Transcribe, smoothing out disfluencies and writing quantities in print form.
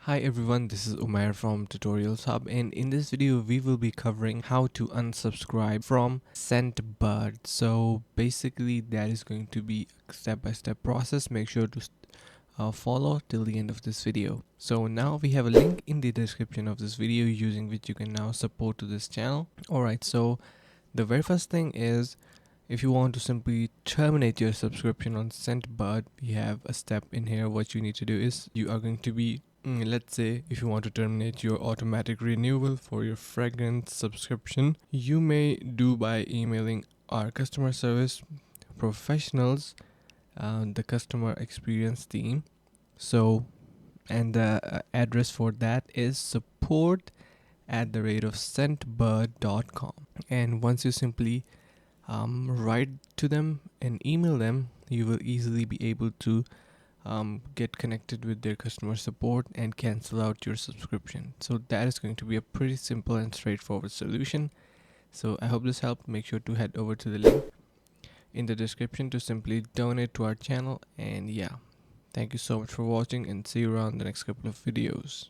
Hi everyone, this is Umair from Tutorials Hub, and in this video we will be covering how to unsubscribe from Scentbird. So basically that is going to be a step-by-step process. Make sure to follow till the end of this video. So now we have a link in the description of this video using which you can now support to this channel. Alright, so the very first thing is, if you want to simply terminate your subscription on Scentbird, we have a step in here. What you need to do is you are going to be, let's say if you want to terminate your automatic renewal for your fragrance subscription, you may do by emailing our customer service professionals, the customer experience team. So, and the address for that is support@scentbird.com. And once you simply write to them and email them, you will easily be able to get connected with their customer support and cancel out your subscription. So that is going to be a pretty simple and straightforward solution. So I hope this helped. Make sure to head over to the link in the description to simply donate to our channel. And yeah, thank you so much for watching, and see you around the next couple of videos.